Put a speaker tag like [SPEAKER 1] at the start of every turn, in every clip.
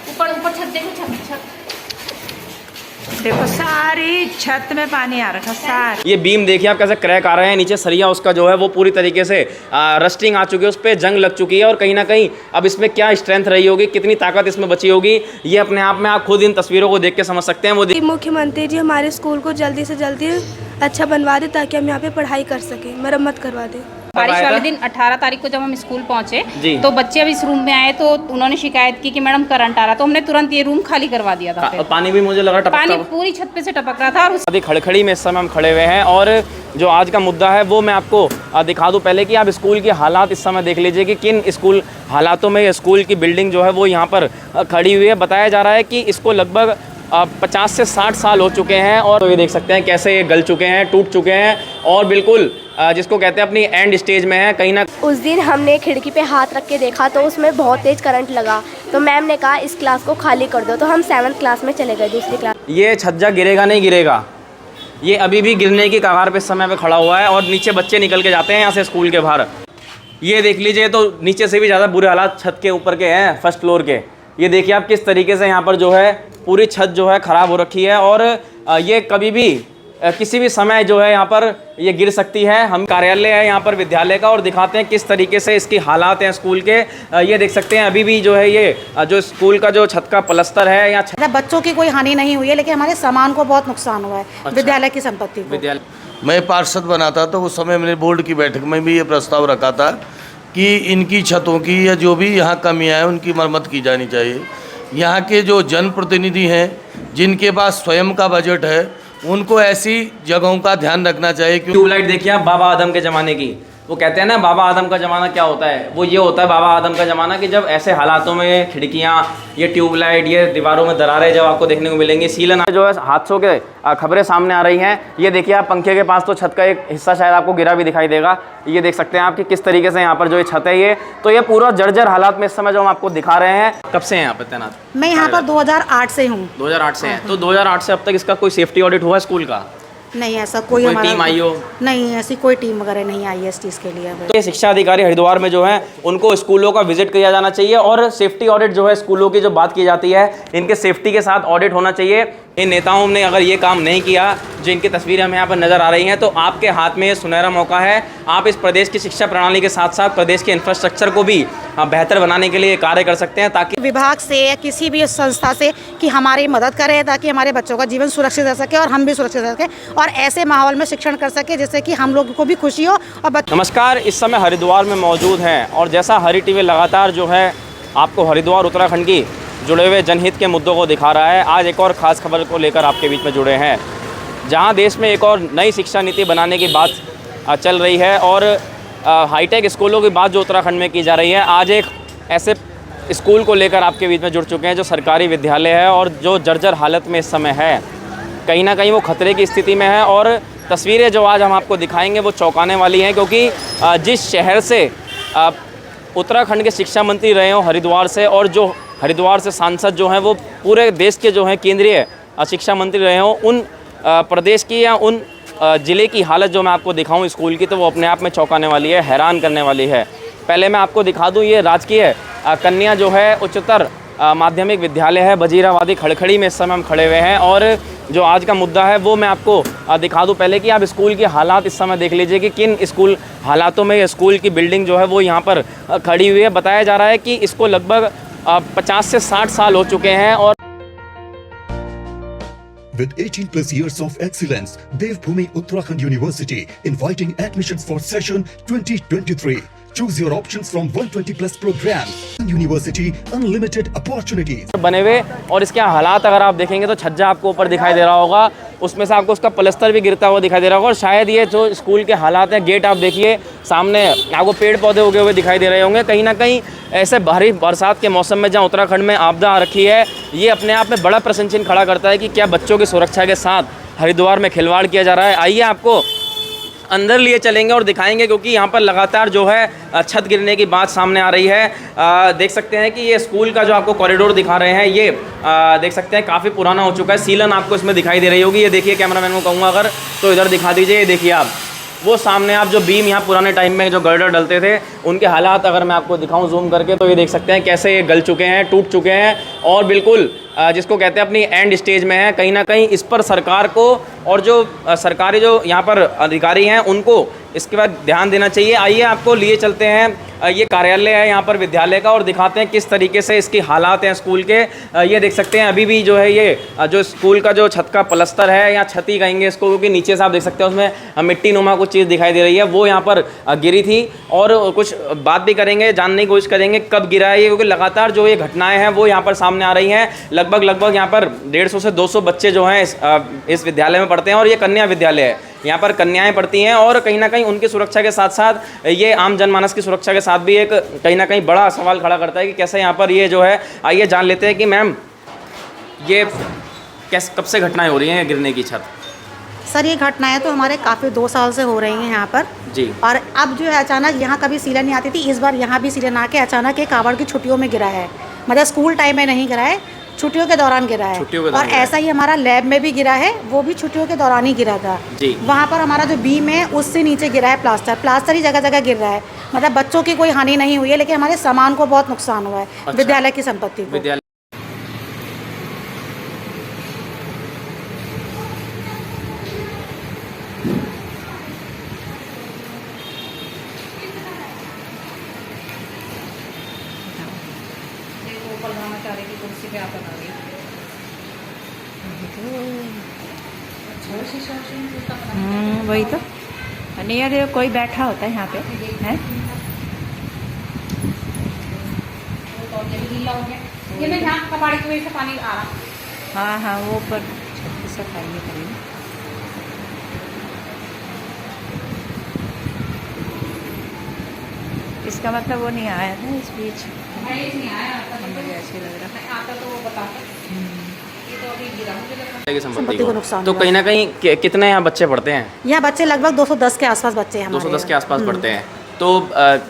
[SPEAKER 1] ऊपर ऊपर छत देखो, छत
[SPEAKER 2] देखो सारी छत में पानी आ रखा सारी।
[SPEAKER 3] ये बीम देखिए आप कैसे क्रैक आ रहे हैं, नीचे सरिया उसका जो है वो पूरी तरीके से रस्टिंग आ चुकी है, उस पर जंग लग चुकी है। और कहीं ना कहीं अब इसमें क्या स्ट्रेंथ रही होगी, कितनी ताकत इसमें बची होगी, ये अपने आप में आप खुद इन तस्वीरों को देख के समझ सकते हैं। वो
[SPEAKER 4] मुख्यमंत्री जी हमारे स्कूल को जल्दी से जल्दी अच्छा बनवा दे ताकि हम यहाँ पे पढ़ाई कर सकें, मरम्मत करवा दे।
[SPEAKER 1] बारिश वाले दिन 18 तारीख को जब हम स्कूल पहुंचे तो बच्चे अब इस रूम में आए तो उन्होंने शिकायत की कि मैडम करंट आ रहा, तो हमने तुरंत ये रूम खाली करवा दिया था।
[SPEAKER 3] पानी भी मुझे लगा
[SPEAKER 1] पानी पूरी छत पे से टपक रहा था। और
[SPEAKER 3] अभी खड़खड़ी में इस समय हम खड़े हुए हैं और जो आज का मुद्दा है वो मैं आपको दिखा दूं। पहले कि आप स्कूल के हालात इस समय देख लीजिए कि किन स्कूल हालातों में स्कूल की बिल्डिंग जो है वो यहाँ पर खड़ी हुई है। बताया जा रहा है कि इसको लगभग 50 से 60 साल हो चुके हैं और तो ये देख सकते हैं कैसे ये गल चुके हैं, टूट चुके हैं और बिल्कुल जिसको कहते हैं अपनी एंड स्टेज में है। कहीं ना
[SPEAKER 4] उस दिन हमने खिड़की पे हाथ रख के देखा तो उसमें बहुत तेज करंट लगा, तो मैम ने कहा इस क्लास को खाली कर दो, तो हम 7th क्लास में चले गए, दूसरी क्लास।
[SPEAKER 3] ये छज्जा गिरेगा नहीं गिरेगा, ये अभी भी गिरने की कगार पे इस समय पे खड़ा हुआ है और नीचे बच्चे निकल के जाते हैं यहाँ से स्कूल के बाहर। ये देख लीजिए, तो नीचे से भी ज़्यादा बुरे हालात छत के ऊपर के हैं, फर्स्ट फ्लोर के। ये देखिए आप किस तरीके से यहाँ पर जो है पूरी छत जो है ख़राब हो रखी है और ये कभी भी किसी भी समय जो है यहाँ पर ये गिर सकती है। हम कार्यालय है यहाँ पर विद्यालय का और दिखाते हैं किस तरीके से इसकी हालात हैं स्कूल के। ये देख सकते हैं अभी भी जो है ये जो स्कूल का जो छत का प्लास्टर है या
[SPEAKER 5] बच्चों की कोई हानि नहीं हुई है, लेकिन हमारे सामान को बहुत नुकसान हुआ है। अच्छा। विद्यालय की संपत्ति को।
[SPEAKER 3] विद्यालय
[SPEAKER 6] मैं पार्षद बना था तो उस समय मैंने बोर्ड की बैठक में भी ये प्रस्ताव रखा था कि इनकी छतों की या जो भी यहाँ कमियाँ हैं उनकी मरम्मत की जानी चाहिए। यहाँ के जो जनप्रतिनिधि हैं जिनके पास स्वयं का बजट है उनको ऐसी जगहों का ध्यान रखना चाहिए।
[SPEAKER 3] ट्यूबलाइट देखिए आप बाबा आदम के ज़माने की, वो कहते हैं ना बाबा आदम का ज़माना क्या होता है, वो ये होता है बाबा आदम का ज़माना कि जब ऐसे हालातों में खिड़कियाँ, ये ट्यूबलाइट, ये दीवारों में दरारें जब आपको देखने को मिलेंगी। सीलन जो है हादसों के खबरें सामने आ रही हैं। ये देखिए आप पंखे के पास तो छत का एक हिस्सा शायद आपको गिरा भी दिखाई देगा। ये देख सकते हैं आप कि किस तरीके से यहाँ पर जो ये छत है ये पूरा जर्जर हालात में इस समय जो हम आपको दिखा रहे हैं। कब से हैं यहाँ पर तैनात?
[SPEAKER 5] मैं यहाँ पर 2008 से हूँ।
[SPEAKER 3] 2008 से हैं, तो 2008 से अब तक इसका कोई सेफ्टी ऑडिट हुआ स्कूल का?
[SPEAKER 5] नहीं, ऐसा कोई
[SPEAKER 3] टीम आई हो?
[SPEAKER 5] नहीं, ऐसी कोई टीम वगैरह नहीं आई है इस चीज़ के लिए।
[SPEAKER 3] तो ये शिक्षा अधिकारी हरिद्वार में जो है उनको स्कूलों का विजिट किया जाना चाहिए और सेफ्टी ऑडिट जो है स्कूलों की जो बात की जाती है इनके सेफ्टी के साथ ऑडिट होना चाहिए। इन नेताओं ने अगर ये काम नहीं किया जो इनकी तस्वीरें हमें यहाँ पर नज़र आ रही हैं तो आपके हाथ में ये सुनहरा मौका है। आप इस प्रदेश की शिक्षा प्रणाली के साथ साथ प्रदेश के इंफ्रास्ट्रक्चर को भी बेहतर बनाने के लिए कार्य कर सकते हैं, ताकि
[SPEAKER 5] विभाग से या किसी भी संस्था से कि हमारी मदद करें ताकि हमारे बच्चों का जीवन सुरक्षित रह सके और हम भी सुरक्षित रह सकें और ऐसे माहौल में शिक्षण कर सके जिससे कि हम लोगों को भी खुशी हो। और
[SPEAKER 3] नमस्कार, इस समय हरिद्वार में मौजूद हैं और जैसा हरि टीवी लगातार जो है आपको हरिद्वार उत्तराखंड की जुड़े हुए जनहित के मुद्दों को दिखा रहा है, आज एक और ख़ास खबर को लेकर आपके बीच में जुड़े हैं। जहां देश में एक और नई शिक्षा नीति बनाने की बात चल रही है और हाईटेक स्कूलों की बात जो उत्तराखंड में की जा रही है, आज एक ऐसे स्कूल को लेकर आपके बीच में जुड़ चुके हैं जो सरकारी विद्यालय है और जो जर्जर हालत में इस समय है। कहीं ना कहीं वो खतरे की स्थिति में है और तस्वीरें जो आज हम आपको दिखाएंगे वो चौंकाने वाली हैं, क्योंकि जिस शहर से उत्तराखंड के शिक्षा मंत्री रहे हों हरिद्वार से, और जो हरिद्वार से सांसद जो हैं वो पूरे देश के जो हैं केंद्रीय शिक्षा मंत्री रहे हों, उन प्रदेश की या उन ज़िले की हालत जो मैं आपको दिखाऊं स्कूल की, तो वो अपने आप में चौंकाने वाली है, हैरान करने वाली है। पहले मैं आपको दिखा दूं, ये राजकीय कन्या जो है उच्चतर माध्यमिक विद्यालय है बजीराबादी खड़खड़ी में इस समय हम खड़े हुए हैं और जो आज का मुद्दा है वो मैं आपको दिखा दूं। पहले कि आप स्कूल के हालात इस समय देख लीजिए कि किन स्कूल हालातों में ये स्कूल की बिल्डिंग जो है वो यहाँ पर खड़ी हुई है। बताया जा रहा है कि इसको लगभग 50 से 60 साल हो चुके हैं और
[SPEAKER 7] With 18 plus years of excellence, Devbhoomi Uttarakhand University inviting admissions for session 2023. Choose your options from 120 plus programs. University unlimited opportunities.
[SPEAKER 3] बने हुए और इसके हालात अगर आप देखेंगे तो छज्जा आपको ऊपर दिखाई दे रहा होगा, उसमें से आपको उसका प्लास्टर भी गिरता हुआ दिखाई दे रहा होगा और शायद ये जो स्कूल के हालात हैं, गेट आप देखिए सामने आपको पेड़ पौधे उगे हुए दिखाई दे रहे होंगे। कहीं ना कहीं ऐसे भारी बरसात के मौसम में जहाँ उत्तराखंड में आपदा आ रखी है, ये अपने आप में बड़ा प्रश्न चिन्ह खड़ा करता है कि क्या बच्चों की सुरक्षा के साथ हरिद्वार में खिलवाड़ किया जा रहा है। आइए आपको अंदर लिए चलेंगे और दिखाएंगे, क्योंकि यहाँ पर लगातार जो है छत गिरने की बात सामने आ रही है। देख सकते हैं कि ये स्कूल का जो आपको कॉरिडोर दिखा रहे हैं, ये देख सकते हैं काफ़ी पुराना हो चुका है। सीलन आपको इसमें दिखाई दे रही होगी, ये देखिए, कैमरामैन को कहूँगा अगर तो इधर दिखा दीजिए, ये देखिए आप, वो सामने आप जो बीम यहाँ पुराने टाइम में जो गर्डर डलते थे उनके हालात अगर मैं आपको दिखाऊं जूम करके तो ये देख सकते हैं कैसे ये गल चुके हैं, टूट चुके हैं और बिल्कुल जिसको कहते हैं अपनी एंड स्टेज में है। कहीं ना कहीं इस पर सरकार को और जो सरकारी जो यहाँ पर अधिकारी हैं उनको इसके बाद ध्यान देना चाहिए। आइए आपको लिए चलते हैं, ये कार्यालय है यहाँ पर विद्यालय का और दिखाते हैं किस तरीके से इसकी हालात हैं स्कूल के। ये देख सकते हैं अभी भी जो है ये जो स्कूल का जो छत का प्लस्तर है या छती कहेंगे इसको, क्योंकि नीचे से आप देख सकते हैं उसमें मिट्टी नुमा कुछ चीज़ दिखाई दे रही है, वो यहाँ पर गिरी थी। और कुछ बात भी करेंगे, जानने की कोशिश करेंगे कब गिरा है ये, क्योंकि लगातार जो ये घटनाएं हैं वो यहाँ पर सामने आ रही हैं। लगभग यहाँ पर 150 से 200 बच्चे जो हैं इस विद्यालय में पढ़ते हैं और ये कन्या विद्यालय है, यहाँ पर कन्याएं पढ़ती हैं और कहीं ना कहीं उनकी सुरक्षा के साथ साथ ये आम जनमानस की सुरक्षा के साथ भी एक कहीं ना कहीं बड़ा सवाल खड़ा करता है कि कैसे यहाँ पर ये जो है। आइए जान लेते हैं कि मैम ये कैसे कब से घटनाएं हो रही हैं गिरने की छत?
[SPEAKER 5] सर ये घटनाएं तो हमारे काफ़ी 2 साल से हो रही हैं यहाँ पर
[SPEAKER 3] जी।
[SPEAKER 5] और अब जो है अचानक यहाँ कभी सीलन नहीं आती थी, इस बार यहाँ भी सीलन आके अचानक एक कावड़ की छुट्टियों में गिरा है। मतलब स्कूल टाइम में नहीं गिरा है, छुट्टियों के दौरान गिरा है। और ऐसा ही हमारा लैब में भी गिरा है, वो भी छुट्टियों के दौरान ही गिरा था
[SPEAKER 3] जी।
[SPEAKER 5] वहाँ पर हमारा जो बीम है उससे नीचे गिरा है प्लास्टर ही जगह जगह गिर रहा है। मतलब बच्चों की कोई हानि नहीं हुई है लेकिन हमारे सामान को बहुत नुकसान हुआ है।
[SPEAKER 3] अच्छा।
[SPEAKER 5] विद्यालय की संपत्ति को।
[SPEAKER 3] विद्यालय
[SPEAKER 2] वही तो नहीं यार, कोई बैठा होता है यहाँ पे है।
[SPEAKER 1] ये मैं यहाँ कबाड़ी की वजह से पानी आ रहा।
[SPEAKER 2] हाँ हाँ, वो ऊपर सफाई करेंगे। इसका मतलब वो नहीं आया था इस बीच,
[SPEAKER 1] नहीं आया
[SPEAKER 2] मुझे ऐसे लग रहा है।
[SPEAKER 1] आता तो वो बताता। ये तो अभी गिरा मुझे लगा।
[SPEAKER 3] की
[SPEAKER 5] संपत्ति को नुकसान
[SPEAKER 3] तो
[SPEAKER 5] हुआ।
[SPEAKER 3] कहीं ना कहीं कितने यहाँ बच्चे पढ़ते हैं?
[SPEAKER 5] यहाँ बच्चे लगभग 210 के आसपास बच्चे हैं।
[SPEAKER 3] 210 के आसपास पढ़ते हैं। तो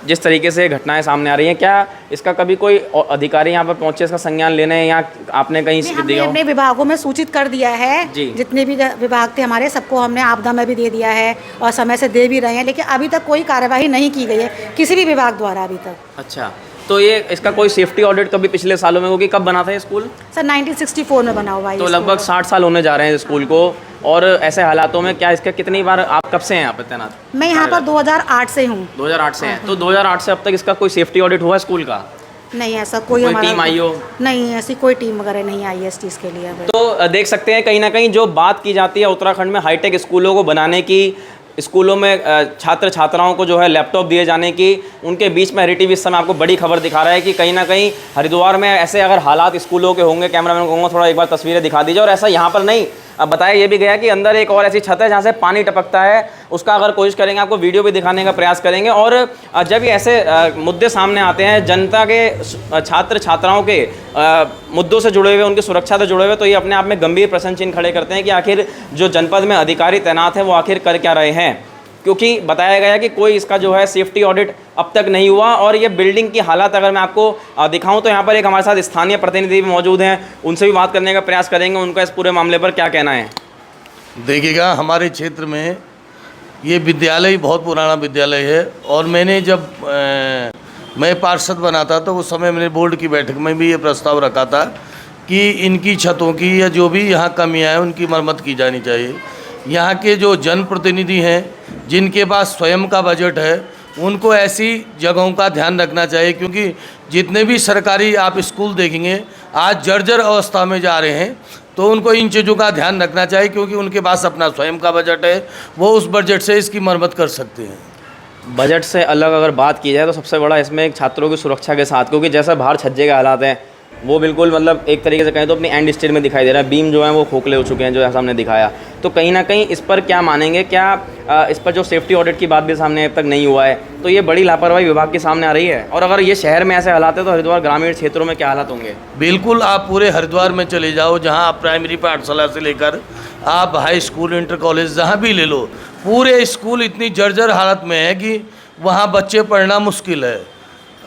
[SPEAKER 3] जिस तरीके से घटनाएं सामने आ रही हैं, क्या इसका कभी कोई अधिकारी यहाँ पर पहुंचे इसका संज्ञान लेने, या आपने कहीं
[SPEAKER 5] हमने अपने विभागों में सूचित कर दिया है
[SPEAKER 3] जी।
[SPEAKER 5] जितने भी विभाग थे हमारे, सबको हमने आपदा में भी दे दिया है और समय से दे भी रहे हैं, लेकिन अभी तक कोई कार्यवाही नहीं की गई है किसी भी विभाग द्वारा अभी तक।
[SPEAKER 3] अच्छा, तो ये इसका कोई सेफ्टी ऑडिट कभी पिछले सालों में होगी? कब बना था ये स्कूल?
[SPEAKER 5] सर 1964 में बना हुआ है।
[SPEAKER 3] तो लगभग 60 साल होने जा रहे हैं स्कूल को, और ऐसे हालातों में क्या इसका कितनी बार, आप कब से हैं यहाँ पे तैनात?
[SPEAKER 5] मैं यहाँ पर 2008 से हूँ।
[SPEAKER 3] 2008 से हैं। तो 2008 से अब तक इसका कोई सेफ्टी ऑडिट हुआ स्कूल का?
[SPEAKER 5] नहीं, ऐसा कोई
[SPEAKER 3] टीम आई हो?
[SPEAKER 5] नहीं, ऐसी कोई टीम वगैरह नहीं आई है इस चीज़ के लिए।
[SPEAKER 3] तो देख सकते हैं कहीं ना कहीं जो बात की जाती है उत्तराखंड में हाईटेक स्कूलों को बनाने की, स्कूलों में छात्र छात्राओं को जो है लैपटॉप दिए जाने की, उनके बीच में हरी टीवी इस समय आपको बड़ी खबर दिखा रहा है कि कहीं ना कहीं हरिद्वार में ऐसे अगर हालात स्कूलों के होंगे, कैमरामैन को कहूँगा थोड़ा एक बार तस्वीरें दिखा दीजिए। और ऐसा यहाँ पर नहीं, अब बताया ये भी गया कि अंदर एक और ऐसी छत है जहाँ से पानी टपकता है, उसका अगर कोशिश करेंगे आपको वीडियो भी दिखाने का प्रयास करेंगे। और जब ये ऐसे मुद्दे सामने आते हैं जनता के, छात्र छात्राओं के मुद्दों से जुड़े हुए, उनकी सुरक्षा से जुड़े हुए, तो ये अपने आप में गंभीर प्रश्न चिन्ह खड़े करते हैं कि आखिर जो जनपद में अधिकारी तैनात हैं वो आखिर कर क्या रहे हैं, क्योंकि बताया गया कि कोई इसका जो है सेफ्टी ऑडिट अब तक नहीं हुआ। और ये बिल्डिंग की हालत अगर मैं आपको दिखाऊं तो यहाँ पर एक हमारे साथ स्थानीय प्रतिनिधि भी मौजूद हैं, उनसे भी बात करने का प्रयास करेंगे, उनका इस पूरे मामले पर क्या कहना है।
[SPEAKER 6] देखिएगा, हमारे क्षेत्र में ये विद्यालय बहुत पुराना विद्यालय है और मैंने जब मैं पार्षद बना था तो उस समय मैंने बोर्ड की बैठक में भी ये प्रस्ताव रखा था कि इनकी छतों की या जो भी यहाँ कमियाँ हैं उनकी मरम्मत की जानी चाहिए। यहाँ के जो जनप्रतिनिधि हैं जिनके पास स्वयं का बजट है उनको ऐसी जगहों का ध्यान रखना चाहिए, क्योंकि जितने भी सरकारी आप स्कूल देखेंगे आज जर्जर अवस्था में जा रहे हैं, तो उनको इन चीज़ों का ध्यान रखना चाहिए क्योंकि उनके पास अपना स्वयं का बजट है, वो उस बजट से इसकी मरम्मत कर सकते हैं।
[SPEAKER 3] बजट से अलग अगर बात की जाए तो सबसे बड़ा इसमें एक छात्रों की सुरक्षा के साथ, क्योंकि जैसा बाहर छज्जे के हालात हैं वो बिल्कुल मतलब एक तरीके से कहें तो अपनी एंड स्टेज में दिखाई दे रहा है, बीम जो है वो खोखले हो चुके हैं, जो ऐसा हमने दिखाया। तो कहीं ना कहीं इस पर क्या मानेंगे, क्या इस पर जो सेफ्टी ऑडिट की बात भी सामने अब तक नहीं हुआ है, तो ये बड़ी लापरवाही विभाग के सामने आ रही है। और अगर ये शहर में ऐसे हालात है तो हरिद्वार ग्रामीण क्षेत्रों में क्या हालात होंगे?
[SPEAKER 6] बिल्कुल, आप पूरे हरिद्वार में चले जाओ, जहाँ आप प्राइमरी पाठशाला से लेकर आप हाई स्कूल, इंटर कॉलेज जहाँ भी ले लो, पूरे स्कूल इतनी जर्जर हालत में है कि वहाँ बच्चे पढ़ना मुश्किल है।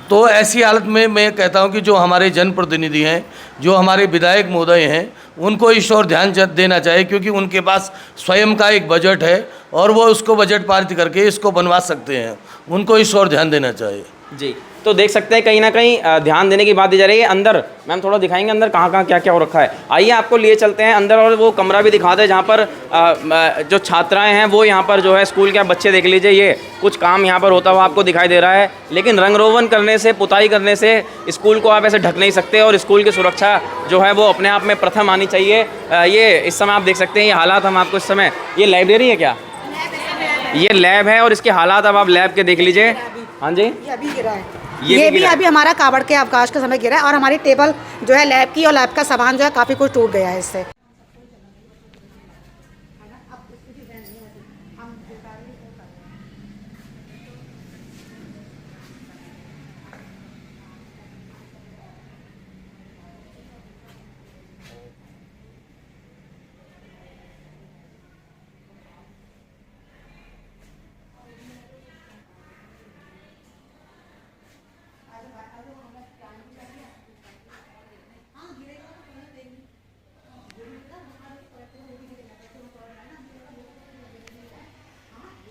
[SPEAKER 6] तो ऐसी हालत में मैं कहता हूं कि जो हमारे जनप्रतिनिधि हैं, जो हमारे विधायक महोदय हैं, उनको इस ओर ध्यान देना चाहिए, क्योंकि उनके पास स्वयं का एक बजट है और वो उसको बजट पारित करके इसको बनवा सकते हैं। उनको इस ओर ध्यान देना चाहिए।
[SPEAKER 3] जी, तो देख सकते हैं कहीं ना कहीं ध्यान देने की बात दी जा रही है। अंदर मैम थोड़ा दिखाएंगे अंदर कहाँ कहाँ क्या क्या हो रखा है। आइए आपको लिए चलते हैं अंदर और वो कमरा भी दिखा दें जहाँ पर जो छात्राएं हैं वो यहाँ पर जो है स्कूल के बच्चे देख लीजिए, ये कुछ काम यहाँ पर होता हुआ आपको दिखाई दे रहा है। लेकिन रंग रोगन करने से, पुताई करने से स्कूल को आप ऐसे ढक नहीं सकते और स्कूल की सुरक्षा जो है वो अपने आप में प्रथम आनी चाहिए। ये इस समय आप देख सकते हैं ये हालात हम आपको इस समय, ये लाइब्रेरी है क्या? ये लैब है और इसके हालात अब आप लैब के देख लीजिए। हाँ जी,
[SPEAKER 5] ये अभी गिरा है,
[SPEAKER 3] ये
[SPEAKER 5] भी अभी हमारा कावड़ के अवकाश के समय गिरा है और हमारी टेबल जो है लैब की और लैब का सामान जो है काफ़ी कुछ टूट गया है इससे।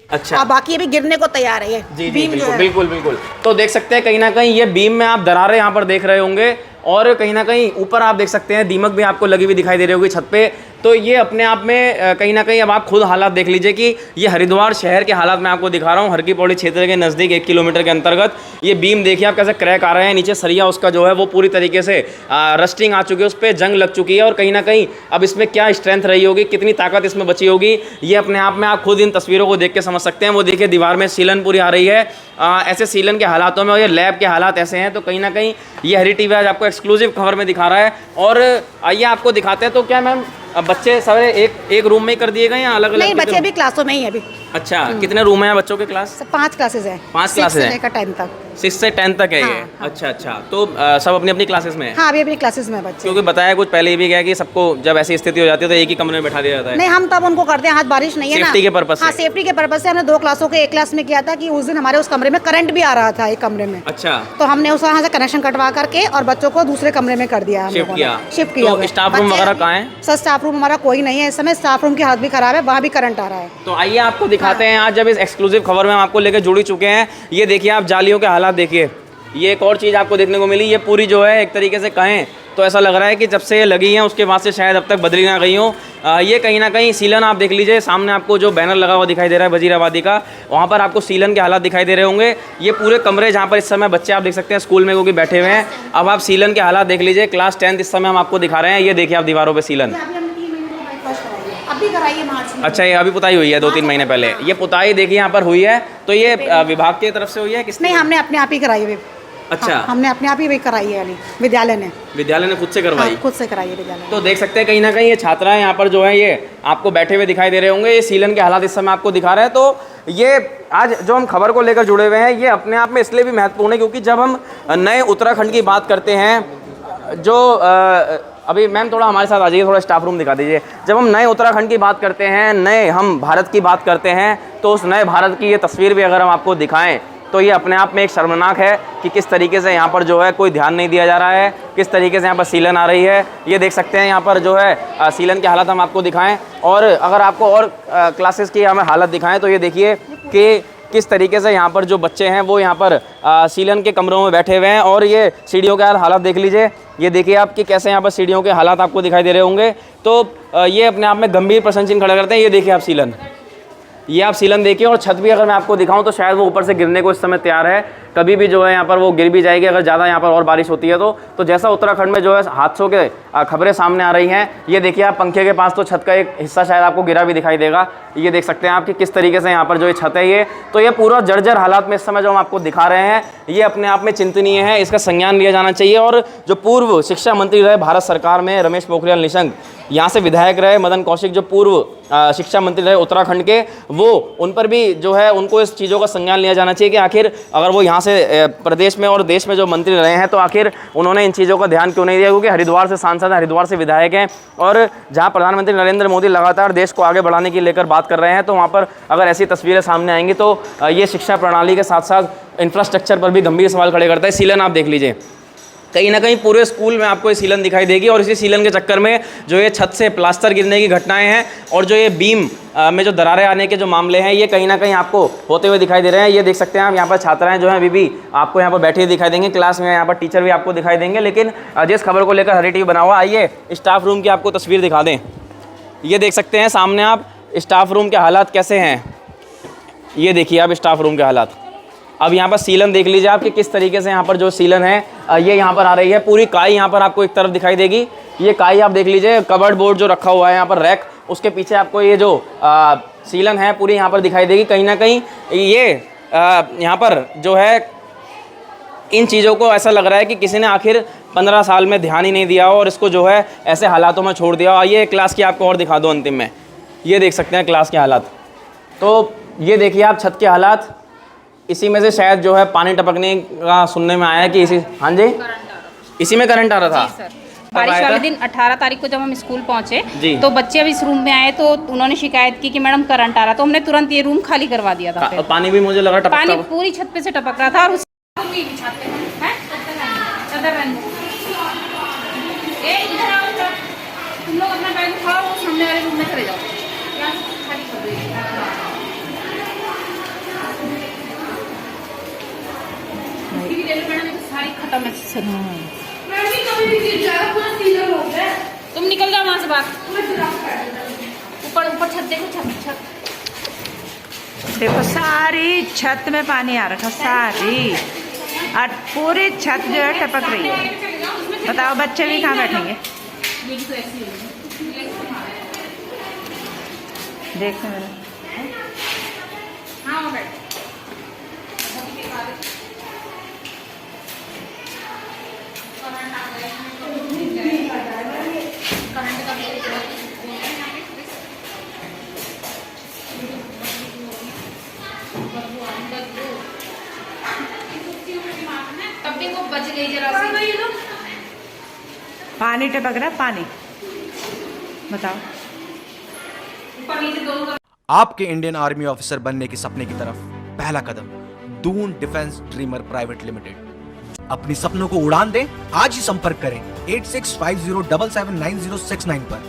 [SPEAKER 3] अच्छा,
[SPEAKER 5] बाकी अभी गिरने को तैयार है ये
[SPEAKER 3] जी
[SPEAKER 5] बीम जो
[SPEAKER 3] बिल्कुल
[SPEAKER 5] है।
[SPEAKER 3] बिल्कुल बिल्कुल। तो देख सकते हैं कहीं ना कहीं ये बीम में आप दरारें यहाँ पर देख रहे होंगे और कहीं ना कहीं ऊपर आप देख सकते हैं दीमक भी आपको लगी हुई दिखाई दे रही होगी छत पे। तो ये अपने आप में कहीं ना कहीं अब आप खुद हालात देख लीजिए कि ये हरिद्वार शहर के हालात मैं आपको दिखा रहा हूँ। हर की पौड़ी क्षेत्र के नज़दीक 1 किलोमीटर के अंतर्गत ये बीम देखिए आप कैसे क्रैक आ रहे हैं। नीचे सरिया उसका जो है वो पूरी तरीके से रस्टिंग आ चुकी है, उस पर जंग लग चुकी है और कहीं ना कहीं अब इसमें क्या स्ट्रेंथ रही होगी, कितनी ताकत इसमें बची होगी, ये अपने आप में आप खुद इन तस्वीरों को देख के समझ सकते हैं। वो देखिए दीवार में सीलन पूरी आ रही है। ऐसे सीलन के हालातों में और ये लैब के हालात ऐसे हैं, तो कहीं ना कहीं ये हरी टीवी आज आपको एक्सक्लूसिव खबर में दिखा रहा है। और आइए आपको दिखाते हैं। तो क्या मैम अब बच्चे सारे एक रूम में ही कर दिए गए या अलग अलग?
[SPEAKER 5] नहीं, बच्चे अभी क्लासों में ही है अभी।
[SPEAKER 3] अच्छा, कितने रूम हैं बच्चों के क्लास?
[SPEAKER 5] 5 क्लासेस है।
[SPEAKER 3] 5 क्लासेस है,
[SPEAKER 5] 10 तक।
[SPEAKER 3] 6 से 10 तक है ये।
[SPEAKER 5] हाँ।
[SPEAKER 3] अच्छा अच्छा, तो सब अपनी अपनी क्लासेस में है?
[SPEAKER 5] हाँ, अभी अपनी क्लासेस में बच्चे।
[SPEAKER 3] क्योंकि बताया कुछ पहले भी गया कि सबको जब ऐसी स्थिति हो जाती है तो एक ही कमरे में बैठा दिया जाता है।
[SPEAKER 5] नहीं, हम तब उनको करते हैं, आज बारिश नहीं है ना,
[SPEAKER 3] सेफ्टी के पर्पस से।
[SPEAKER 5] हाँ, सेफ्टी के पर्पस से हमने 2 क्लासों के एक क्लास में किया था कि उस दिन हमारे उस कमरे में करंट भी आ रहा था एक कमरे में।
[SPEAKER 3] अच्छा,
[SPEAKER 5] तो हमने उस वहाँ से कनेक्शन कटवा करके और बच्चों को दूसरे कमरे में कर दिया,
[SPEAKER 3] शिफ्ट किया।
[SPEAKER 5] शिफ्ट किया।
[SPEAKER 3] तो स्टाफ रूम वगैरह कहाँ है?
[SPEAKER 5] सर, स्टाफ रूम हमारा कोई नहीं है इस समय। स्टाफ रूम की हालत भी खराब है, वहाँ भी करंट आ रहा है।
[SPEAKER 3] तो आइए आपको दिखाते हैं आज जब इस एक्सक्लूसिव खबर में हम आपको लेकर जुड़ चुके हैं। ये देखिए आप जालियों के हालात देखिए। ये एक और चीज़ आपको देखने को मिली, ये पूरी जो है एक तरीके से कहें तो ऐसा लग रहा है कि जब से ये लगी हैं उसके बाद से शायद अब तक बदली ना गई हो। ये कहीं ना कहीं सीलन आप देख लीजिए, सामने आपको जो बैनर लगा हुआ दिखाई दे रहा है वजीराबादी का, वहाँ पर आपको सीलन के हालात दिखाई दे रहे होंगे। ये पूरे कमरे जहाँ पर इस समय बच्चे आप देख सकते हैं स्कूल में क्योंकि बैठे हुए हैं। अब आप सीलन के हालात देख लीजिए। क्लास 10 इस समय हम आपको दिखा रहे हैं। ये देखिए आप दीवारों पर सीलन
[SPEAKER 5] अभी कराइए मार्च में।
[SPEAKER 3] अच्छा, ये अभी पुताई हुई है 2-3 महीने पहले। ये पुताई देखिए यहाँ पर हुई है। तो ये विभाग की तरफ से हुई है किसने?
[SPEAKER 5] नहीं, हमने अपने आप ही कराई है।
[SPEAKER 3] अच्छा,
[SPEAKER 5] हाँ, हमने अपने आप ही कराई है वाली, विद्यालय ने
[SPEAKER 3] खुद से करवाई।
[SPEAKER 5] खुद से कराई है विद्यालय।
[SPEAKER 3] तो देख सकते हैं कहीं ना कहीं ये छात्राएं यहाँ पर जो है ये आपको बैठे हुए दिखाई दे रहे होंगे। ये सीलन के हालात इस समय आपको दिखा रहे हैं। तो ये आज जो हम खबर को लेकर जुड़े हुए हैं ये अपने आप में इसलिए भी महत्वपूर्ण है क्योंकि जब हम नए उत्तराखंड की बात करते हैं, जो अभी मैम थोड़ा हमारे साथ आ जाइए, थोड़ा स्टाफ रूम दिखा दीजिए। जब हम नए उत्तराखंड की बात करते हैं, नए हम भारत की बात करते हैं, तो उस नए भारत की ये तस्वीर भी अगर हम आपको दिखाएं तो ये अपने आप में एक शर्मनाक है कि किस तरीके से यहाँ पर जो है कोई ध्यान नहीं दिया जा रहा है, किस तरीके से यहाँ पर सीलन आ रही है। ये देख सकते हैं यहाँ पर जो है सीलन के हालात हम आपको दिखाएं। और अगर आपको और क्लासेस की हमें हालत दिखाएं तो ये देखिए कि किस तरीके से यहाँ पर जो बच्चे हैं वो यहाँ पर सीलन के कमरों में बैठे हुए हैं। और ये सीढ़ियों के हालात देख लीजिए। ये देखिए आप कि कैसे यहाँ पर सीढ़ियों के हालात आपको दिखाई दे रहे होंगे। तो ये अपने आप में गंभीर प्रश्न चिन्ह खड़ा करते हैं। ये देखिए आप सीलन, ये आप सीलन देखिए। और छत भी अगर मैं आपको दिखाऊं तो शायद वो ऊपर से गिरने को इस समय तैयार है, कभी भी जो है यहाँ पर वो गिर भी जाएगी अगर ज़्यादा यहाँ पर और बारिश होती है तो जैसा उत्तराखंड में जो है हादसों के खबरें सामने आ रही हैं। ये देखिए आप पंखे के पास तो छत का एक हिस्सा शायद आपको गिरा भी दिखाई देगा। ये देख सकते हैं आप कि किस तरीके से यहाँ पर जो ये छत है ये पूरा जर्जर हालात में इस समय जो हम आपको दिखा रहे हैं ये अपने आप में चिंतनीय है। इसका संज्ञान लिया जाना चाहिए। और जो पूर्व शिक्षा मंत्री रहे भारत सरकार में रमेश पोखरियाल निशंक, यहाँ से विधायक रहे मदन कौशिक जो पूर्व शिक्षा मंत्री रहे उत्तराखंड के, वो उन पर भी जो है उनको इस चीज़ों का संज्ञान लिया जाना चाहिए कि आखिर अगर वो यहाँ से प्रदेश में और देश में जो मंत्री रहे हैं तो आखिर उन्होंने इन चीज़ों का ध्यान क्यों नहीं दिया। क्योंकि हरिद्वार से सांसद हैं, हरिद्वार से विधायक हैं और जहाँ प्रधानमंत्री नरेंद्र मोदी लगातार देश को आगे बढ़ाने की लेकर बात कर रहे हैं तो वहाँ पर अगर ऐसी तस्वीरें सामने आएंगी तो ये शिक्षा प्रणाली के साथ साथ इंफ्रास्ट्रक्चर पर भी गंभीर सवाल खड़े करता है। सीलन आप देख लीजिए, कहीं ना कहीं पूरे स्कूल में आपको ये सीलन दिखाई देगी और इसी सीलन के चक्कर में जो ये छत से प्लास्टर गिरने की घटनाएं हैं और जो ये बीम में जो दरारें आने के जो मामले हैं ये कहीं ना कहीं आपको होते हुए दिखाई दे रहे हैं। ये देख सकते हैं आप, यहाँ पर छात्राएं जो हैं अभी भी आपको यहाँ पर बैठे दिखाई देंगे क्लास में, यहाँ पर टीचर भी आपको दिखाई देंगे। लेकिन जिस खबर को लेकर हरी टीवी बना हुआ, आइए स्टाफ रूम की आपको तस्वीर दिखा दें। ये देख सकते हैं सामने आप स्टाफ रूम के हालात कैसे हैं। ये देखिए आप स्टाफ रूम के हालात। अब यहाँ पर सीलन देख लीजिए आप कि किस तरीके से यहाँ पर जो सीलन है ये यहाँ पर आ रही है। पूरी काई यहाँ पर आपको एक तरफ दिखाई देगी। ये काई आप देख लीजिए, कबर्ड बोर्ड जो रखा हुआ है यहाँ पर रैक, उसके पीछे आपको ये जो सीलन है पूरी यहाँ पर दिखाई देगी। कहीं ना कहीं ये यहाँ पर जो है इन चीज़ों को ऐसा लग रहा है कि किसी ने आखिर 15 साल में ध्यान ही नहीं दिया हो और इसको जो है ऐसे हालातों में छोड़ दिया हो। आइए क्लास की आपको और दिखा दो अंतिम में। ये देख सकते हैं क्लास के हालात। तो ये देखिए आप छत के हालात। इसी में से शायद जो है पानी टपकने का सुनने में आया कि इसी, हाँ जी, इसी में करंट आ रहा था।
[SPEAKER 1] सर बारिश वाले दिन 18 तारीख को जब हम स्कूल पहुंचे तो बच्चे अभी इस रूम में आए तो उन्होंने शिकायत की कि मैडम करंट आ रहा, तो हमने तुरंत ये रूम खाली करवा दिया था।
[SPEAKER 3] और पानी भी मुझे लगा टपकता,
[SPEAKER 1] पानी पूरी छत पे से टपक रहा था और तुम लोग अपना बैग उठाओ, सामने वाले रूम में चले जाओ। सारी खत्म है। तुम निकल जाओ वहां से बाहर। ऊपर ऊपर छत देखो, छत
[SPEAKER 2] देखो सारी छत में पानी आ रखा, सारी और पूरी छत जो है टपक रही है। बताओ बच्चे भी कहाँ बैठेंगे? देखो मेरा
[SPEAKER 1] तब भी वो बच गई जरा सी।
[SPEAKER 2] पानी टपक रहा है, पानी। बताओ
[SPEAKER 8] आपके इंडियन आर्मी ऑफिसर बनने के सपने की तरफ पहला कदम Doon defence dreamer private limited. अपने सपनों को उड़ान दें, आज ही संपर्क करें 8650779069 पर।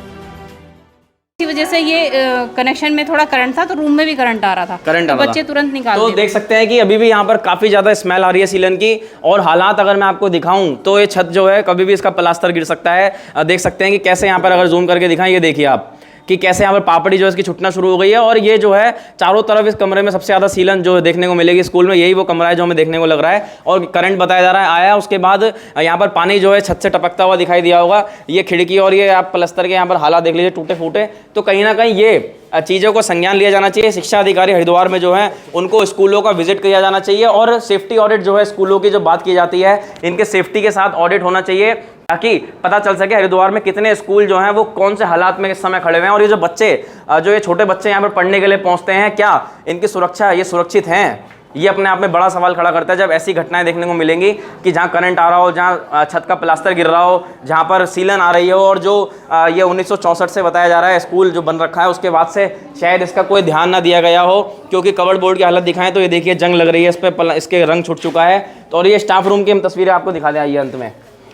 [SPEAKER 1] इसी वजह से ये कनेक्शन में थोड़ा करंट था तो रूम में भी करंट आ रहा था।
[SPEAKER 3] करंट आ रहा था,
[SPEAKER 1] बच्चे तुरंत निकाल
[SPEAKER 3] तो देख सकते हैं कि अभी भी यहाँ पर काफ़ी ज़्यादा स्मेल आ रही है सीलन की। और हालात अगर मैं आपको दिखाऊं तो ये छत जो है कभी भी इसका प्लास्टर गिर सकता है। देख सकते हैं कि कैसे यहाँ पर अगर जूम करके दिखाएं, ये देखिए आप कि कैसे यहाँ पर पापड़ी जो है इसकी छुटना शुरू हो गई है। और ये जो है चारों तरफ इस कमरे में सबसे ज़्यादा सीलन जो देखने को मिलेगी स्कूल में, यही वो कमरा है जो हमें देखने को लग रहा है। और करंट बताया जा रहा है आया, उसके बाद यहाँ पर पानी जो है छत से टपकता हुआ दिखाई दिया होगा। ये खिड़की और ये आप प्लस्तर के यहाँ पर हालात देख लीजिए, टूटे फूटे। तो कहीं ना कहीं ये चीज़ों को संज्ञान लिया जाना चाहिए। शिक्षा अधिकारी हरिद्वार में जो है उनको स्कूलों का विजिट किया जाना चाहिए और सेफ्टी ऑडिट जो है स्कूलों की जो बात की जाती है, इनके सेफ्टी के साथ ऑडिट होना चाहिए ताकि पता चल सके हरिद्वार में कितने स्कूल जो हैं वो कौन से हालात में इस समय खड़े हुए हैं। और ये जो बच्चे जो ये छोटे बच्चे यहाँ पर पढ़ने के लिए पहुँचते हैं, क्या इनकी सुरक्षा, ये सुरक्षित हैं? ये अपने आप में बड़ा सवाल खड़ा करता है जब ऐसी घटनाएं देखने को मिलेंगी कि जहां करंट आ रहा हो, जहां छत का प्लास्टर गिर रहा हो, जहां पर सीलन आ रही हो। और जो ये 1964 से बताया जा रहा है स्कूल जो बन रखा है, उसके बाद से शायद इसका कोई ध्यान ना दिया गया हो, क्योंकि कबर्ड बोर्ड की हालत दिखाएं तो ये देखिए जंग लग रही है इस पर, इसके रंग छुट चुका है। तो और ये स्टाफ रूम की हम तस्वीरें आपको दिखा दें। आइए अंत में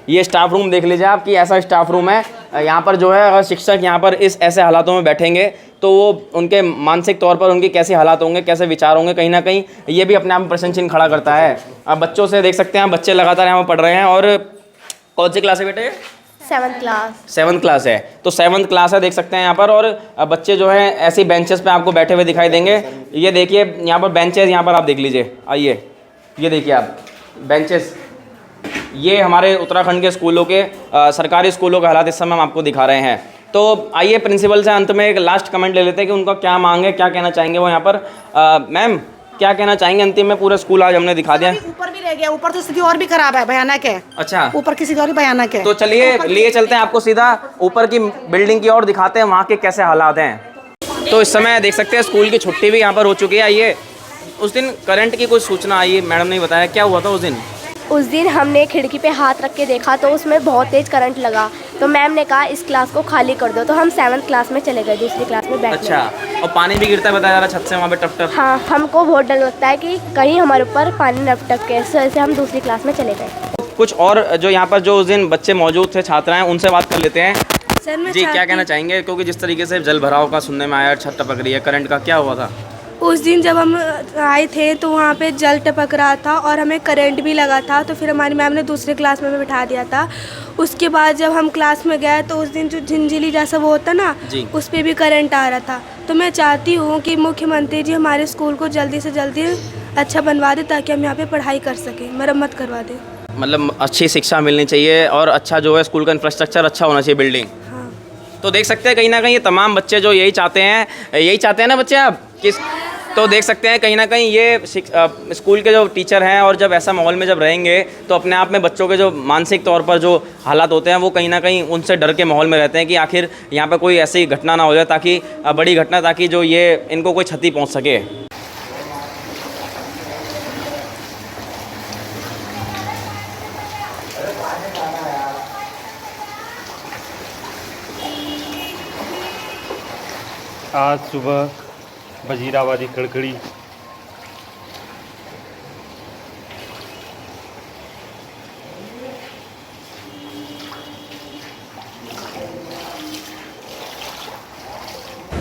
[SPEAKER 3] ये स्टाफ रूम देख लीजिए आप कि ऐसा स्टाफ रूम है। यहाँ पर जो है अगर शिक्षक यहाँ पर इस ऐसे हालातों में बैठेंगे तो वो उनके मानसिक तौर पर उनके कैसे हालात होंगे, कैसे विचार होंगे, कहीं ना कहीं ये भी अपने आप में प्रश्न चिन्ह खड़ा करता है। अब बच्चों से देख सकते हैं, बच्चे लगातार यहाँ पर पढ़ रहे हैं। और कौन सी क्लास है बेटे?
[SPEAKER 4] 7th class.
[SPEAKER 3] 7th क्लास है, तो 7th क्लास है, देख सकते हैं यहाँ पर। और बच्चे जो है ऐसी बेंचेस पे आपको बैठे हुए दिखाई देंगे। ये देखिए यहाँ पर बेंचेस, यहाँ पर आप देख लीजिए। आइए ये देखिए आप बेंचेस, ये हमारे उत्तराखंड के स्कूलों के सरकारी स्कूलों के हालात इस समय हम आपको दिखा रहे हैं। तो आइए प्रिंसिपल से अंत में एक लास्ट कमेंट ले लेते हैं कि उनका क्या मांग है, क्या कहना चाहेंगे वो यहाँ पर। मैम क्या कहना चाहेंगे अंतिम में? पूरा स्कूल आज हमने दिखा दिया,
[SPEAKER 5] ऊपर भी रह गया, ऊपर तो स्थिति और भी खराब है, भयानक है।
[SPEAKER 3] अच्छा,
[SPEAKER 5] ऊपर की स्थिति और भी भयानक है।
[SPEAKER 3] तो चलिए लिए चलते हैं आपको सीधा ऊपर की बिल्डिंग की ओर, दिखाते हैं वहाँ के कैसे हालात हैं। तो इस समय देख सकते हैं स्कूल की छुट्टी भी यहाँ पर हो चुकी है। आइए, उस दिन करंट की कुछ सूचना आई, मैडम ने बताया, क्या हुआ था उस दिन?
[SPEAKER 4] उस दिन हमने खिड़की पे हाथ रख के देखा तो उसमें बहुत तेज़ करंट लगा, तो मैम ने कहा इस क्लास को खाली कर दो, तो हम 7th क्लास में चले गए, दूसरी क्लास में बैठने।
[SPEAKER 3] अच्छा, और पानी भी गिरता है बताया जा रहा छत से वहाँ पे टप टप?
[SPEAKER 4] हाँ, हमको बहुत डर लगता है कि कहीं हमारे ऊपर पानी न टपके, इस वजह से हम दूसरी क्लास में चले गए।
[SPEAKER 3] कुछ और जो यहाँ पर जो उस दिन बच्चे मौजूद थे, छात्र हैं, उनसे बात कर लेते हैं।
[SPEAKER 4] सर मैं
[SPEAKER 3] जी, क्या कहना चाहेंगे? क्योंकि जिस तरीके से जल भराव का सुनने में आया, छत टपक रही है, करंट का क्या हुआ था?
[SPEAKER 4] उस दिन जब हम आए थे तो वहाँ पे जल टपक रहा था और हमें करंट भी लगा था, तो फिर हमारी मैम ने दूसरे क्लास में बिठा दिया था। उसके बाद जब हम क्लास में गए तो उस दिन जो झिंझिली जैसा वो होता ना, उस पर भी करंट आ रहा था। तो मैं चाहती हूँ कि मुख्यमंत्री जी हमारे स्कूल को जल्दी से जल्दी अच्छा बनवा दे ताकि हम यहाँ पे पढ़ाई कर सकें, मरम्मत करवा दें।
[SPEAKER 3] मतलब अच्छी शिक्षा मिलनी चाहिए और अच्छा जो है स्कूल का इंफ्रास्ट्रक्चर अच्छा होना चाहिए, बिल्डिंग।
[SPEAKER 4] हाँ।
[SPEAKER 3] तो देख सकते हैं कहीं ना कहीं ये तमाम बच्चे जो यही चाहते हैं ना बच्चे आप किस। तो देख सकते हैं कहीं ना कहीं ये स्कूल के जो टीचर हैं और जब ऐसा माहौल में जब रहेंगे तो अपने आप में बच्चों के जो मानसिक तौर पर जो हालात होते हैं वो कहीं ना कहीं उनसे डर के माहौल में रहते हैं कि आखिर यहाँ पर कोई ऐसी घटना ना हो जाए, ताकि बड़ी घटना, ताकि जो ये इनको कोई क्षति पहुँच सके।
[SPEAKER 9] आज सुबह वजीराबादी खड़खड़ी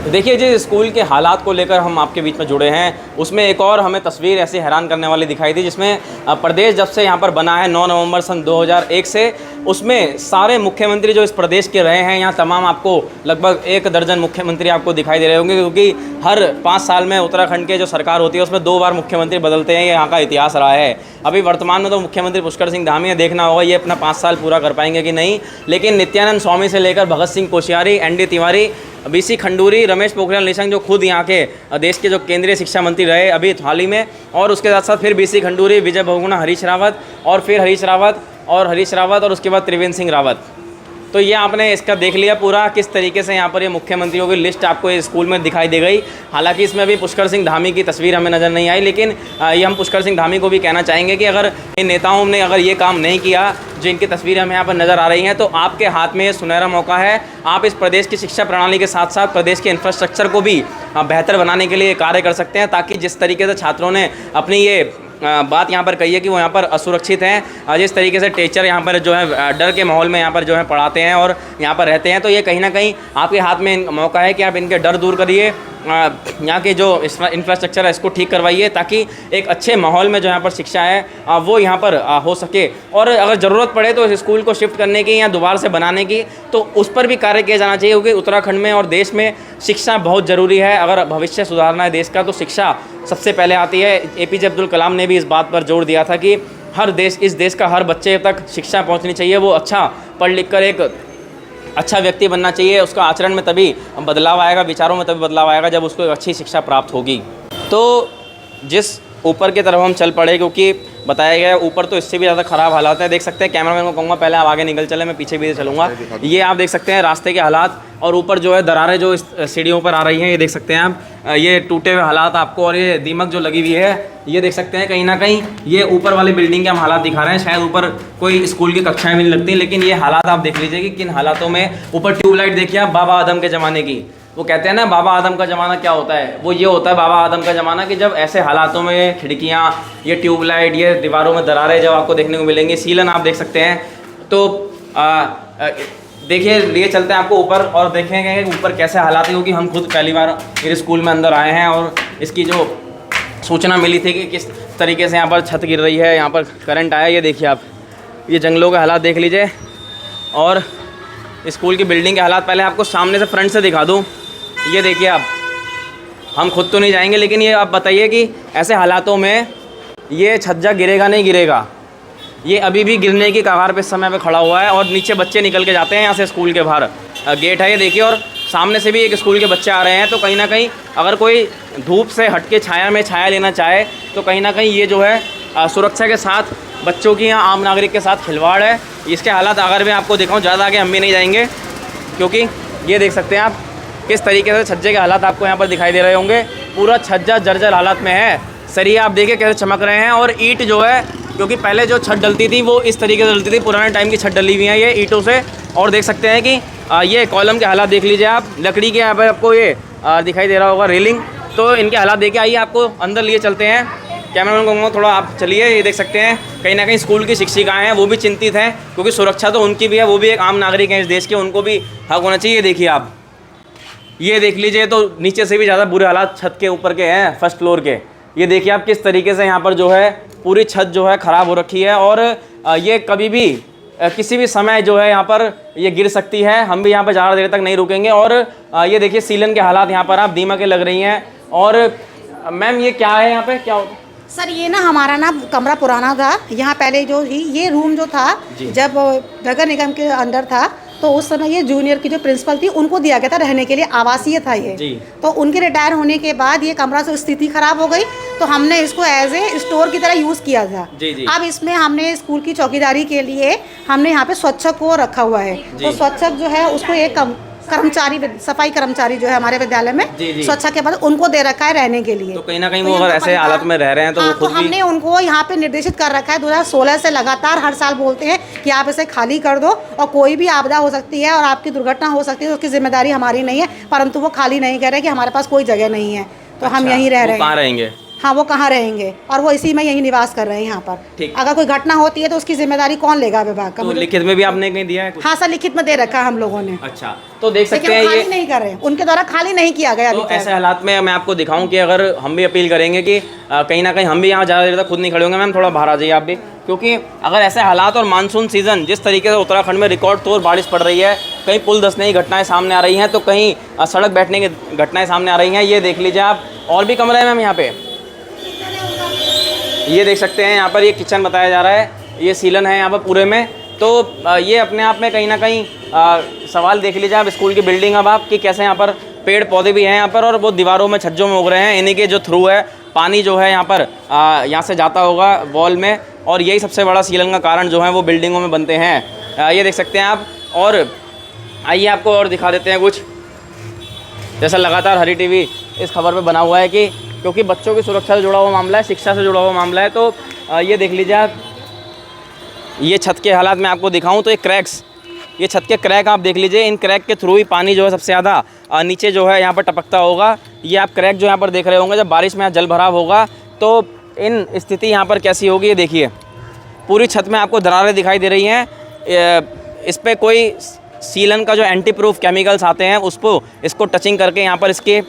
[SPEAKER 3] देखिए, जिस स्कूल के हालात को लेकर हम आपके बीच में जुड़े हैं उसमें एक और हमें तस्वीर ऐसी हैरान करने वाली दिखाई दी, जिसमें प्रदेश जब से यहाँ पर बना है 9 नवंबर सन 2001 से, उसमें सारे मुख्यमंत्री जो इस प्रदेश के रहे हैं, यहाँ तमाम आपको लगभग 1 दर्जन मुख्यमंत्री आपको दिखाई दे रहे होंगे, क्योंकि हर 5 साल में उत्तराखंड के जो सरकार होती है उसमें 2 बार मुख्यमंत्री बदलते हैं। ये यहाँ का इतिहास रहा है। अभी वर्तमान में तो मुख्यमंत्री पुष्कर सिंह धामी है, देखना होगा ये अपना 5 साल पूरा कर पाएंगे कि नहीं। लेकिन नित्यानंद स्वामी से लेकर भगत सिंह कोश्यारी, ND तिवारी, BC खंडूरी, रमेश पोखरियाल निशंक जो खुद यहाँ के देश के जो केंद्रीय शिक्षा मंत्री रहे अभी हाल ही में, और उसके साथ साथ फिर BC खंडूरी, विजय बहुगुणा, हरीश रावत, और फिर हरीश रावत और उसके बाद त्रिवेंद्र सिंह रावत। तो ये आपने इसका देख लिया पूरा किस तरीके से यहाँ पर ये मुख्यमंत्रियों की लिस्ट आपको इस स्कूल में दिखाई दे गई। हालांकि इसमें अभी पुष्कर सिंह धामी की तस्वीर हमें नज़र नहीं आई, लेकिन ये हम पुष्कर सिंह धामी को भी कहना चाहेंगे कि अगर इन नेताओं ने अगर ये काम नहीं किया जो इनकी तस्वीरें हमें यहाँ पर नज़र आ रही हैं, तो आपके हाथ में ये सुनहरा मौका है। आप इस प्रदेश की शिक्षा प्रणाली के साथ साथ प्रदेश के इंफ्रास्ट्रक्चर को भी बेहतर बनाने के लिए कार्य कर सकते हैं, ताकि जिस तरीके से छात्रों ने अपनी ये बात यहाँ पर कही है कि वो यहाँ पर असुरक्षित हैं, जिस तरीके से टीचर यहाँ पर जो है डर के माहौल में यहाँ पर जो है पढ़ाते हैं और यहाँ पर रहते हैं, तो ये कहीं ना कहीं आपके हाथ में मौका है कि आप इनके डर दूर करिए, यहाँ के जो इंफ्रास्ट्रक्चर है इसको ठीक करवाइए, ताकि एक अच्छे माहौल में जो यहाँ पर शिक्षा है वो यहाँ पर हो सके। और अगर ज़रूरत पड़े तो इस स्कूल को शिफ्ट करने की या दोबारा से बनाने की, तो उस पर भी कार्य किया जाना चाहिए, क्योंकि उत्तराखंड में और देश में शिक्षा बहुत ज़रूरी है। अगर भविष्य सुधारना है देश का तो शिक्षा सबसे पहले आती है। APJ अब्दुल कलाम ने भी इस बात पर जोर दिया था कि इस देश का हर बच्चे तक शिक्षा पहुँचनी चाहिए, वो अच्छा पढ़ लिख कर एक अच्छा व्यक्ति बनना चाहिए। उसका आचरण में तभी बदलाव आएगा, विचारों में तभी बदलाव आएगा जब उसको एक अच्छी शिक्षा प्राप्त होगी। तो जिस ऊपर की तरफ हम चल पड़े, क्योंकि बताया गया ऊपर तो इससे भी ज़्यादा ख़राब हालात हैं। देख सकते हैं, कैमरामैन को कहूँगा पहले आप आगे निकल चले, मैं पीछे भी चलूँगा। ये आप देख सकते हैं रास्ते के हालात, और ऊपर जो है दरारें जो इस सीढ़ियों पर आ रही हैं, ये देख सकते हैं आप, ये टूटे हुए हालात आपको, और ये दीमक जो लगी हुई है ये देख सकते हैं। कहीं ना कहीं ये ऊपर वाली बिल्डिंग के हम हालात दिखा रहे हैं, शायद ऊपर कोई स्कूल की कक्षाएं भी नहीं लगती, लेकिन ये हालात आप देख लीजिए कि किन हालातों में। ऊपर ट्यूबलाइट देखिए आप, बाबा आदम के ज़माने की। वो कहते हैं ना बाबा आदम का ज़माना क्या होता है, वो ये होता है बाबा आदम का ज़माना कि जब ऐसे हालातों में खिड़कियाँ, ये ट्यूबलाइट, ये दीवारों में दरारें जब आपको देखने को मिलेंगी, सीलन आप देख सकते हैं। तो देखिए, लिए चलते हैं आपको ऊपर और देखेंगे ऊपर कैसे हालात हैं, क्योंकि हम खुद पहली बार मेरे स्कूल में अंदर आए हैं और इसकी जो सूचना मिली थी कि किस तरीके से यहाँ पर छत गिर रही है, यहाँ पर करंट आया। ये देखिए आप, ये जंगलों के हालात देख लीजिए, और स्कूल की बिल्डिंग के हालात पहले आपको सामने से फ्रंट से दिखा दूँ। ये देखिए आप, हम खुद तो नहीं जाएंगे, लेकिन ये आप बताइए कि ऐसे हालातों में ये छज्जा गिरेगा नहीं गिरेगा? ये अभी भी गिरने की कगार पे समय पे खड़ा हुआ है, और नीचे बच्चे निकल के जाते हैं यहाँ से। स्कूल के बाहर गेट है, ये देखिए, और सामने से भी एक स्कूल के बच्चे आ रहे हैं। तो कहीं ना कहीं अगर कोई धूप से हट के छाया में छाया लेना चाहे तो कहीं ना कहीं ये जो है सुरक्षा के साथ बच्चों की या आम नागरिक के साथ खिलवाड़ है। इसके हालात अगर मैं आपको दिखाऊँ, ज़्यादा आगे हम भी नहीं जाएंगे, क्योंकि ये देख सकते हैं आप किस तरीके से छज्जे के हालात आपको यहाँ पर दिखाई दे रहे होंगे। पूरा छज्जा जर्जर हालत में है। सरिये आप देखिए कैसे चमक रहे हैं, और ईंट जो है, क्योंकि पहले जो छत डलती थी वो इस तरीके से डलती थी, पुराने टाइम की छत डली हुई है ये ईंटों से। और देख सकते हैं कि ये कॉलम के हालात देख लीजिए आप, लकड़ी के यहाँ पर आपको ये दिखाई दे रहा होगा रेलिंग। तो इनके हालात देखिए, आइए आपको अंदर लिए चलते हैं कैमरामैन को कहूँगा थोड़ा आप चलिए। ये देख सकते हैं कहीं ना कहीं स्कूल की शिक्षिकाएं हैं वो भी चिंतित हैं, क्योंकि सुरक्षा तो उनकी भी है, वो भी एक आम नागरिक हैं इस देश के, उनको भी हक होना चाहिए। देखिए आप ये देख लीजिए, तो नीचे से भी ज़्यादा बुरे हालात छत के ऊपर के हैं, फर्स्ट फ्लोर के। ये देखिए आप किस तरीके से यहाँ पर जो है पूरी छत जो है ख़राब हो रखी है, और ये कभी भी किसी भी समय जो है यहाँ पर ये गिर सकती है। हम भी यहाँ पर ज़्यादा देर तक नहीं रुकेंगे। और ये देखिए सीलन के हालात यहाँ पर आप दीमकें लग रही हैं। और मैम ये क्या है यहाँ पे, क्या होता है?
[SPEAKER 5] सर ये ना हमारा ना कमरा पुराना था, यहाँ पहले जो ये रूम जो था जब नगर निगम के अंदर था तो उस समय ये जूनियर की जो प्रिंसिपल थी उनको दिया गया था रहने के लिए, आवासीय था ये जी। तो उनके रिटायर होने के बाद ये कमरा से स्थिति खराब हो गई, तो हमने इसको एज ए स्टोर की तरह यूज़ किया था जी। अब इसमें हमने स्कूल की चौकीदारी के लिए हमने यहाँ पे स्वच्छक को रखा हुआ है। तो स्वच्छक जो है उसको एक कर्मचारी, सफाई कर्मचारी जो है हमारे विद्यालय में स्वच्छता के बाद उनको दे रखा है रहने के लिए।
[SPEAKER 3] तो कहीं ना कहीं वो अगर ऐसे हालत में रह रहे हैं तो वो खुद भी
[SPEAKER 5] हमने उनको यहाँ पे निर्देशित कर रखा है। 2016 से लगातार हर साल बोलते हैं कि आप इसे खाली कर दो, और कोई भी आपदा हो सकती है और आपकी दुर्घटना हो सकती है, उसकी जिम्मेदारी हमारी नहीं है, परंतु वो खाली नहीं कह रहे कि हमारे पास कोई जगह नहीं है, तो हम यहीं रह रहे हैं।
[SPEAKER 3] कहाँ रहेंगे?
[SPEAKER 5] हाँ वो कहाँ रहेंगे, और वो इसी में यही निवास कर रहे हैं यहाँ पर। अगर कोई घटना होती है तो उसकी जिम्मेदारी कौन लेगा विभाग का?
[SPEAKER 3] तो लिखित में भी आपने कहीं दिया है कुछ?
[SPEAKER 5] हाँ सर, लिखित में दे रखा है हम लोगों ने।
[SPEAKER 3] अच्छा, तो देख सकते हैं ये
[SPEAKER 5] नहीं कर रहे हैं, उनके द्वारा खाली नहीं किया गया।
[SPEAKER 3] तो ऐसे हालात में मैं आपको दिखाऊं कि अगर हम भी अपील करेंगे कि कहीं ना कहीं हम भी यहाँ ज़्यादा देर तक खुद नहीं खड़े होंगे। मैम थोड़ा बाहर आ जाइए आप भी, क्योंकि अगर ऐसे हालात और मानसून सीज़न जिस तरीके से उत्तराखंड में रिकॉर्ड तोड़ बारिश पड़ रही है, कहीं पुल धंसने की घटनाएं सामने आ रही हैं, तो कहीं सड़क बैठने की घटनाएं सामने आ रही हैं। ये देख लीजिए आप, और भी कमरे हैं मैम यहाँ पे, ये देख सकते हैं यहाँ पर ये किचन बताया जा रहा है, ये सीलन है यहाँ पर पूरे में। तो ये अपने आप में कहीं ना कहीं सवाल देख लीजिए आप स्कूल की बिल्डिंग अब आप कि कैसे यहाँ पर पेड़ पौधे भी हैं यहाँ पर, और वो दीवारों में छज्जों में उग रहे हैं। इन्हीं के जो थ्रू है पानी जो है यहाँ पर यहाँ से जाता होगा वॉल में, और यही सबसे बड़ा सीलन का कारण जो है वो बिल्डिंगों में बनते हैं। ये देख सकते हैं आप। और आइए आपको और दिखा देते हैं कुछ, जैसा लगातार हरी टीवी इस खबर पे बना हुआ है कि क्योंकि बच्चों की सुरक्षा से जुड़ा हुआ मामला है, शिक्षा से जुड़ा हुआ मामला है। तो ये देख लीजिए आप, ये छत के हालात मैं आपको दिखाऊं तो ये क्रैक्स, ये छत के क्रैक आप देख लीजिए, इन क्रैक के थ्रू ही पानी जो है सबसे ज़्यादा नीचे जो है यहाँ पर टपकता होगा। ये आप क्रैक जो यहाँ पर देख रहे होंगे, जब बारिश में यहाँ जल भराव होगा तो इन स्थिति यहाँ पर कैसी होगी। ये देखिए पूरी छत में आपको दरारें दिखाई दे रही हैं। इस पर कोई सीलन का जो एंटी प्रूफ केमिकल्स आते हैं उसको इसको टचिंग करके यहाँ पर इसकी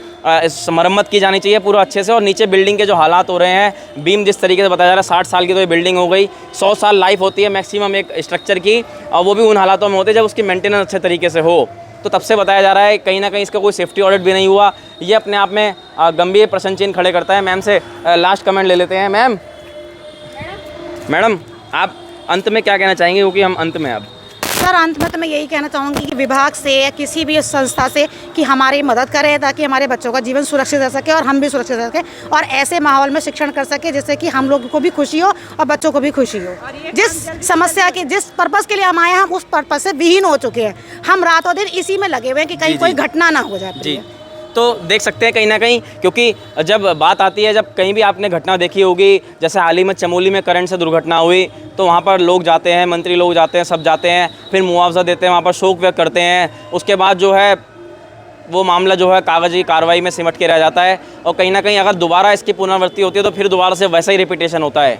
[SPEAKER 3] मरम्मत की जानी चाहिए पूरा अच्छे से। और नीचे बिल्डिंग के जो हालात हो रहे हैं, बीम जिस तरीके से बताया जा रहा है 60 साल की तो ये बिल्डिंग हो गई, 100 साल लाइफ होती है मैक्सिमम एक स्ट्रक्चर की, और वो भी उन हालातों में होते हैं जब उसकी मेंटेनेंस अच्छे तरीके से हो। तो तब से बताया जा रहा है कहीं ना कहीं इसका कोई सेफ्टी ऑडिट भी नहीं हुआ। ये अपने आप में गंभीर प्रश्न चिन्ह खड़े करता है। मैम से लास्ट कमेंट ले लेते हैं। मैडम आप अंत में क्या कहना चाहेंगे, क्योंकि हम अंत में अब
[SPEAKER 5] सर अंत में तो मैं यही कहना चाहूँगी कि विभाग से या किसी भी संस्था से कि हमारी मदद करें ताकि हमारे बच्चों का जीवन सुरक्षित रह सके और हम भी सुरक्षित रह सकें, और ऐसे माहौल में शिक्षण कर सके जिससे कि हम लोगों को भी खुशी हो और बच्चों को भी खुशी हो। जिस समस्या के जिस पर्पज़ के लिए हम आए हैं, हम उस पर्पज़ से विहीन हो चुके हैं। हम रातों दिन इसी में लगे हुए हैं कि कहीं कोई घटना ना हो जाए।
[SPEAKER 3] तो देख सकते हैं कहीं ना कहीं, क्योंकि जब बात आती है, जब कहीं भी आपने घटना देखी होगी, जैसे हाल ही में चमोली में करंट से दुर्घटना हुई, तो वहाँ पर लोग जाते हैं, मंत्री लोग जाते हैं, सब जाते हैं, फिर मुआवजा देते हैं, वहाँ पर शोक व्यक्त करते हैं। उसके बाद जो है वो मामला जो है कागजी कार्रवाई में सिमट के रह जाता है, और कहीं ना कहीं अगर दोबारा इसकी पुनरावृत्ति होती है तो फिर दोबारा से वैसा ही रिपीटेशन होता है।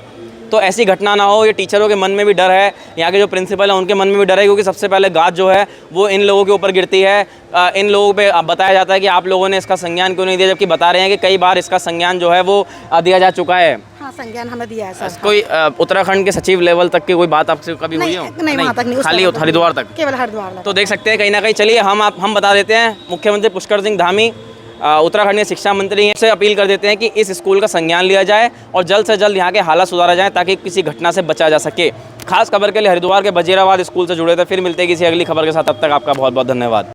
[SPEAKER 3] तो ऐसी घटना ना हो, ये टीचरों के मन में भी डर है, यहाँ के जो प्रिंसिपल हैं उनके मन में भी डर है, क्योंकि सबसे पहले गाज जो है वो इन लोगों के ऊपर गिरती है। इन लोगों पे बताया जाता है कि आप लोगों ने इसका संज्ञान क्यों नहीं दिया, जबकि बता रहे हैं कि कई बार इसका संज्ञान जो है वो दिया जा चुका है।
[SPEAKER 5] हाँ, संज्ञान हमें दिया है सर।
[SPEAKER 3] कोई उत्तराखंड के सचिव लेवल तक की कोई बात आपसे कभी हुई हो?
[SPEAKER 5] नहीं, वहाँ तक नहीं,
[SPEAKER 3] खाली हरिद्वार तक,
[SPEAKER 5] केवल हरिद्वार।
[SPEAKER 3] तो देख सकते हैं कहीं ना कहीं। चलिए हम बता देते हैं, मुख्यमंत्री पुष्कर सिंह धामी उत्तराखंड के शिक्षा मंत्री से अपील कर देते हैं कि इस स्कूल का संज्ञान लिया जाए और जल्द से जल्द यहाँ के हालात सुधारा जाए ताकि किसी घटना से बचा जा सके। खास खबर के लिए हरिद्वार के बजीराबाद स्कूल से जुड़े थे। फिर मिलते हैं किसी अगली खबर के साथ, तब तक आपका बहुत बहुत धन्यवाद।